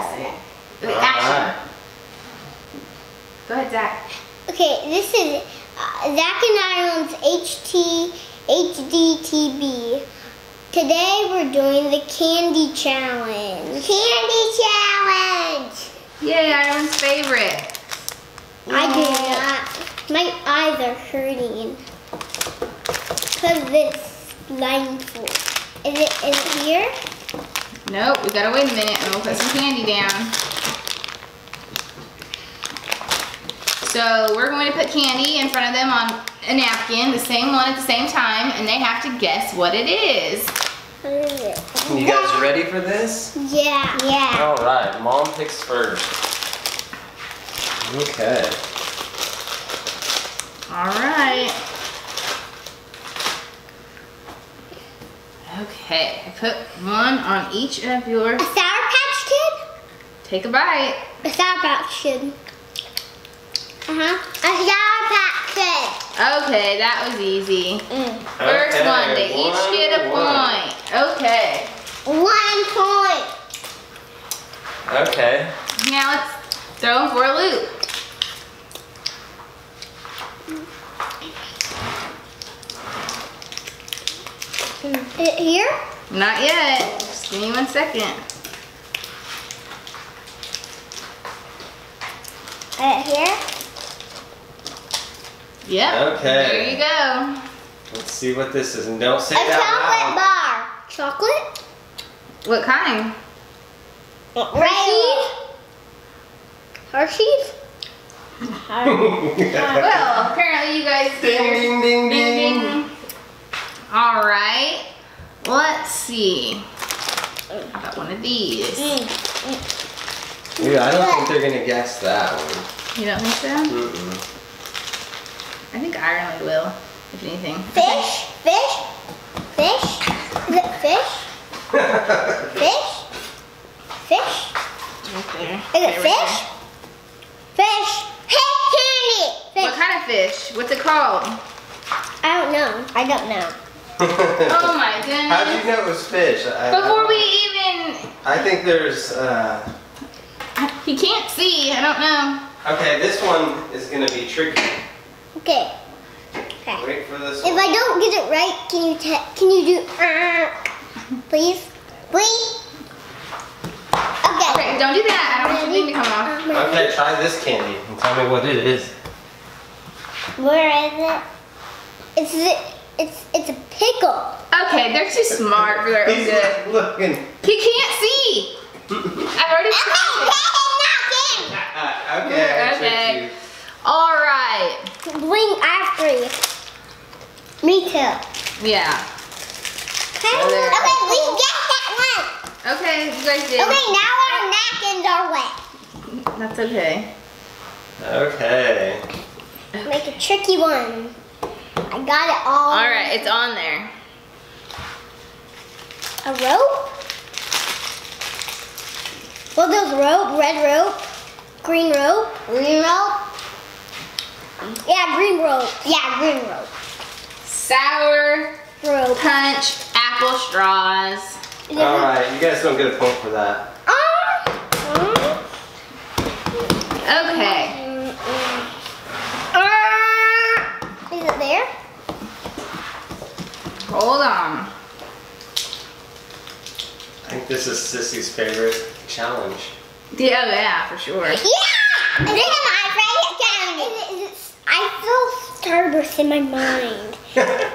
soda. Okay, action. Go ahead, Zach. Okay, this is Zach and Ireland's HDTB. Today we're doing the candy challenge. Candy challenge! Yay, Ireland's favorite. I do not. My eyes are hurting. Because this blindfold. Is it here? Nope, we gotta wait a minute and we'll put some candy down. So we're going to put candy in front of them on a napkin, the same one at the same time, and they have to guess what it is. What is it? You guys ready for this? Yeah. Yeah. All right, Mom picks first. Okay. All right. Okay, I put one on each of your... A Sour Patch Kid? Take a bite. A Sour Patch Kid. A Sour Patch Kid. Okay, that was easy. First one, they each get a point. Okay. 1 point. Okay. Now let's throw them for a loop. Is it here? Not yet. Just give me 1 second. Is it here? Yep. Okay. There you go. Let's see what this is, and don't say A that chocolate bar. Chocolate? What kind? Hershey's? Well, apparently you guys... Ding, ding, ding, ding. All right. Let's see. How about one of these? Yeah, I don't think they're gonna guess that one. You don't think so? Mm-mm. I think Ireland will, if anything. Fish? Fish? Fish? Is it fish? Fish? Fish? Right there. Is it Okay, right fish? Fish. Hey, candy. there. What Fish. kind of fish? What's it called? I don't know. I don't know. Oh my goodness. How'd you know it was fish? Before we even... I think there's, He can't see. I don't know. okay, this one is gonna be tricky. Okay. Okay. Wait for this If one. I don't get it right, can you do please? Please? Okay. Okay, don't do that. I don't want your thing to come off. Okay, try this candy and tell me what it is. Where is it? It's a pickle. Okay, they're too smart for their own He's good. looking. He can't see. I've already tried Okay, I Okay. tricked you. it. All right. Blink after you. Me too. Yeah. Okay. there. Okay, we get that one. Okay, you guys did. Okay, now our napkins are wet. That's okay. Okay. Make a tricky one. I got it all. All right, it's on there. A rope? Well, there's rope, red rope, green rope, green rope. Yeah, green rope. Yeah, green rope. Sour Rope. punch apple straws. All right, you guys don't get a point for that. Okay. Is it there? Hold on. I think this is Sissy's favorite challenge. Yeah, yeah, for sure. Yeah! This is my favorite challenge. I feel Starburst in my mind.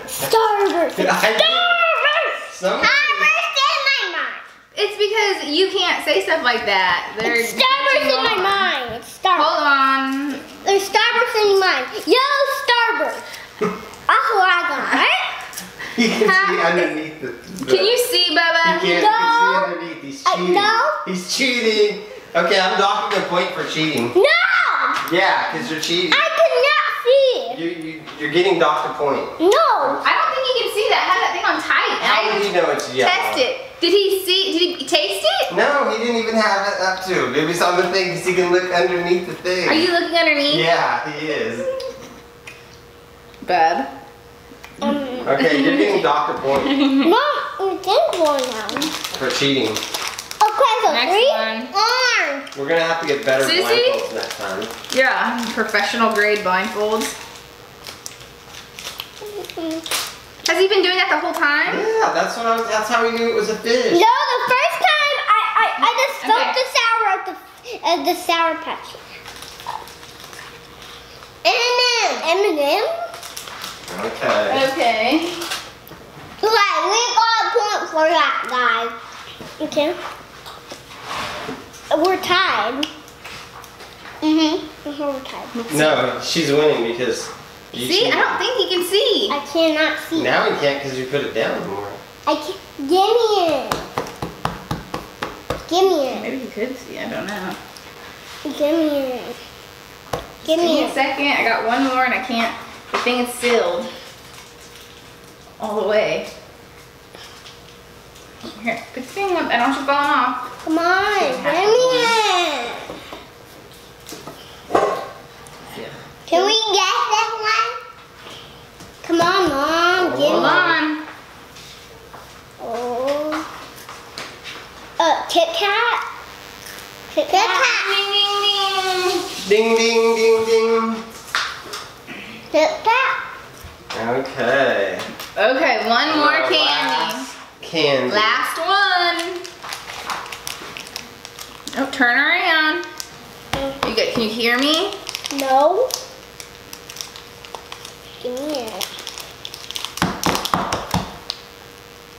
Starburst. Starburst! Some Starburst in my mind. It's because you can't say stuff like that. It's Starburst in my mind. It's Starburst. Hold on. There's Starburst in your mind. Yellow Starburst. That's what I got, right? you can see underneath the. Can you see, He Bubba? can't. You No. can see underneath. He's cheating. No. He's cheating. Okay, I'm docking a point for cheating. No! Yeah, because you're cheating. I could not see. You're getting docked a point. No. I don't think you can see that. Have that thing on tight. How would you know it's yellow? Test it. Did he see? Did he taste it? No, he didn't even have it up to. Maybe it's on the thing because he can look underneath the thing. Are you looking underneath? Yeah, he is. Bub. Okay, you're getting docked a point Mom, you did one now. for cheating. Okay, so Next three. one. We're gonna have to get better Sissy? blindfolds next time. Yeah, professional grade blindfolds. Has he been doing that the whole time? Yeah, that's how we knew it was a fish. No, the first time I just felt the sour at the Sour Patch. M&M. Okay. Okay. Right, we got a point for that, guys. Okay. We're tied. We're tied. No, she's winning because you See, I don't think he can see. I cannot see. Now he can't because you put it down more. I can't. Give me it. Give me it. Maybe he could see, I don't know. Give me it. Give Give me me a it. second, I got one more and I can't, the thing is sealed. All the way. Here, put your finger up, I don't want you falling off. Come on. Give me it. Yeah. Can we get that one? Come on, Mom. Give Hold me. on. Oh. Kit Kat. Kit Kat. Ding, ding, ding. Ding, ding, ding, ding. Kit Kat. Okay. Okay, one more Our candy. last candy. Last one. Oh, turn around. You good? Can you hear me? No. Give me it.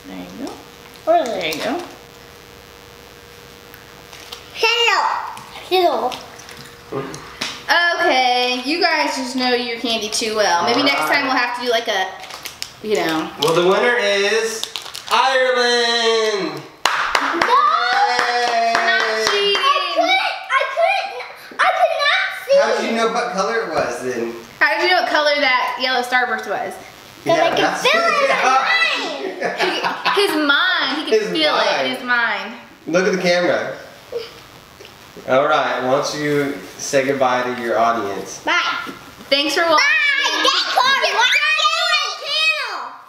There you go. Where is There it? you go. Hello. Okay, you guys just know your candy too well. Maybe next time we'll have to do like a, you know. Well, the winner is Ireland. No. Yay! Not cheating. I could not see. How did you know what color it was then? How did you know what color that yellow starburst was? Because I could that's- feel it in my mind. His mind. He could His feel it mind. in his mind. Look at the camera. All right, why don't you say goodbye to your audience? Bye. Thanks for watching.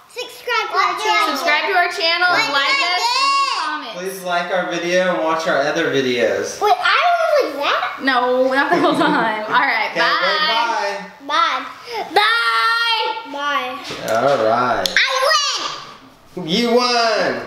Subscribe to our channel. Subscribe to our channel, Like like us, and leave that. comments. Please like our video and watch our other videos. Wait, I don't like that. No, not the whole time. All right, Okay, bye. bye. Bye. Bye. Bye. All right. I win. You won.